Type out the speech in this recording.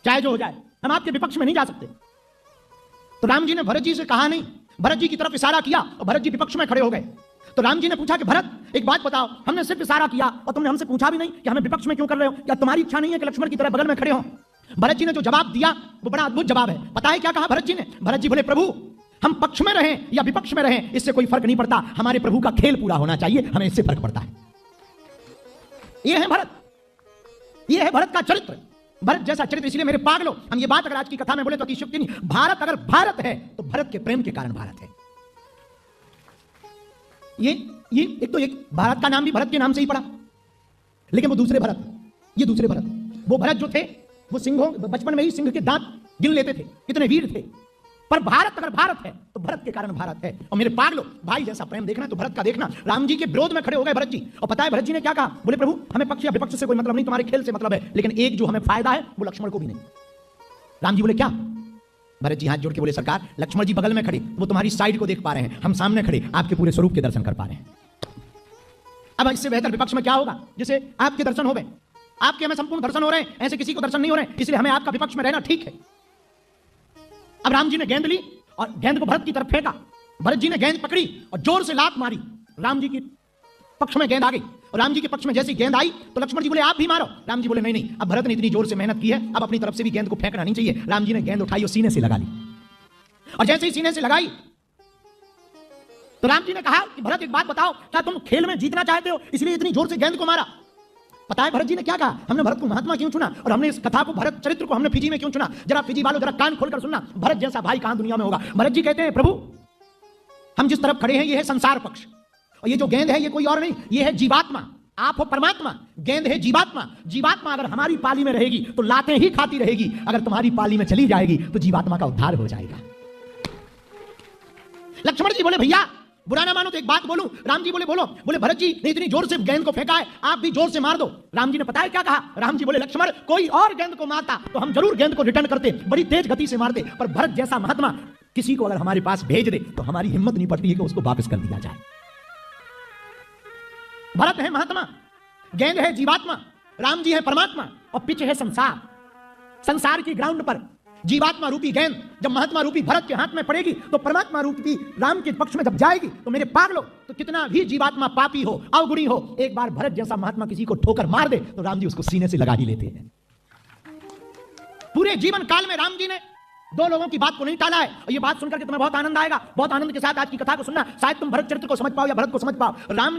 चाहे जो हो जाए, हम आपके विपक्ष में नहीं जा सकते। तो राम जी ने भरत जी से कहा नहीं, भरत जी की तरफ इशारा किया और भरत जी विपक्ष में खड़े हो गए। तो राम जी ने पूछा कि भरत एक बात बताओ, हमने सिर्फ इशारा किया और तुमने हमसे पूछा भी नहीं कि हमें विपक्ष में क्यों कर रहे हो, या तुम्हारी इच्छा नहीं है कि लक्ष्मण की तरह बगल में खड़े हो? भरत जी ने जो जवाब दिया वो बड़ा अद्भुत जवाब है। पता है क्या कहा भरत जी ने? भरत जी बोले, प्रभु हम पक्ष में रहें या विपक्ष में रहें इससे कोई फर्क नहीं पड़ता, हमारे प्रभु का खेल पूरा होना चाहिए, हमें इससे फर्क पड़ता है। ये है भरत, ये है भरत का चरित्र, भरत जैसा चरित्र। इसलिए मेरे पागलो, हम ये बात अगर आज की कथा में बोले तो अतिशयोक्ति नहीं। भारत अगर भारत है तो भरत के प्रेम के कारण भारत है। ये एक तो एक भारत का नाम भी भरत के नाम से ही पड़ा, लेकिन वो दूसरे भरत, ये दूसरे भरत। वो भरत जो थे वो सिंहों, बचपन में ही सिंह के दांत गिन लेते थे, कितने वीर थे। पर भारत अगर भारत है तो भरत के कारण भारत है। और मेरे पागलो, भाई जैसा प्रेम देखना तो भरत का देखना। राम जी के विरोध में खड़े हो गए भरत जी, और पता है भरत जी ने क्या कहा? बोले, प्रभु हमें पक्ष या विपक्ष से कोई मतलब नहीं, तुम्हारे खेल से मतलब है, लेकिन एक जो हमें फायदा है वो लक्ष्मण को भी नहीं। राम जी बोले, क्या? भरत जी हाथ जोड़ के बोले, सरकार लक्ष्मण जी बगल में खड़े, वो तुम्हारी साइड को देख पा रहे हैं, हम सामने खड़े आपके पूरे स्वरूप के दर्शन कर पा रहे हैं। अब इससे बेहतर विपक्ष में क्या होगा जिसे आपके दर्शन हो गए, आपके हमें संपूर्ण दर्शन हो रहे हैं, ऐसे किसी को दर्शन नहीं हो रहे हैं, इसलिए हमें आपका विपक्ष में रहना ठीक है। अब राम जी ने गेंद ली और गेंद को भरत की तरफ फेंका, भरत जी ने गेंद पकड़ी और जोर से लात मारी, राम जी के पक्ष में गेंद आ गई। और राम जी के पक्ष में जैसी गेंद आई तो लक्ष्मण जी बोले, आप भी मारो। राम जी बोले, नहीं नहीं, अब भरत ने इतनी जोर से मेहनत की है, अब अपनी तरफ से भी गेंद को फेंकना नहीं चाहिए। राम जी ने गेंद उठाई और सीने से लगा ली, और जैसे ही सीने से लगाई तो राम जी ने कहा कि भरत एक बात बताओ, क्या तुम खेल में जीतना चाहते हो इसलिए इतनी जोर से गेंद को मारा? पता है भरत जी ने क्या कहा? हमने भरत को महात्मा क्यों चुना, और हमने इस कथा को, भरत चरित्र को हमने फिजी में क्यों चुना? जरा फिजी वालों जरा कान खोलकर सुनना, भरत जैसा भाई कहां दुनिया में होगा। भरत जी कहते हैं, प्रभु हम जिस तरफ खड़े हैं ये है संसार पक्ष, और ये जो गेंद है ये कोई और नहीं, ये है जीवात्मा। आप हो परमात्मा, गेंद है जीवात्मा। जीवात्मा अगर हमारी पाली में रहेगी तो लातें ही खाती रहेगी, अगर तुम्हारी पाली में चली जाएगी तो जीवात्मा का उद्धार हो जाएगा। लक्ष्मण जी बोले, भैया बुरा ना मानो तो एक बात बोलूं। राम जी बोले, बोलो। बोले, भरत जी ने इतनी जोर से गेंद को फेंका है, आप भी जोर से मार दो। राम जी ने पता है क्या कहा? राम जी बोले, लक्ष्मण कोई और गेंद को मारता तो हम जरूर गेंद को रिटर्न करते, बड़ी तेज गति से मारते, पर भरत जैसा महात्मा किसी को अगर हमारे पास भेज दे तो हमारी हिम्मत नहीं पड़ती है कि उसको वापस कर दिया जाए। भरत है महात्मा, गेंद है जीवात्मा, राम जी है परमात्मा, और पिच है संसार। संसार की ग्राउंड पर जीवात्मा रूपी गेंद जब महात्मा रूपी भरत के हाथ में पड़ेगी तो परमात्मा रूपी राम के पक्ष में जब जाएगी तो मेरे पागलो, तो कितना भी जीवात्मा पापी हो, अवगुणी हो, एक बार भरत जैसा महात्मा किसी को ठोकर मार दे तो राम जी उसको सीने से लगा ही लेते हैं। पूरे जीवन काल में राम जी ने दो लोगों की बात को नहीं टाला है, और ये बात सुनकर के तुम्हें बहुत आनंद आएगा। बहुत आनंद के साथ आज की कथा को सुनना, शायद तुम भरत चरित्र को समझ पाओ या भरत को समझ पाओ। राम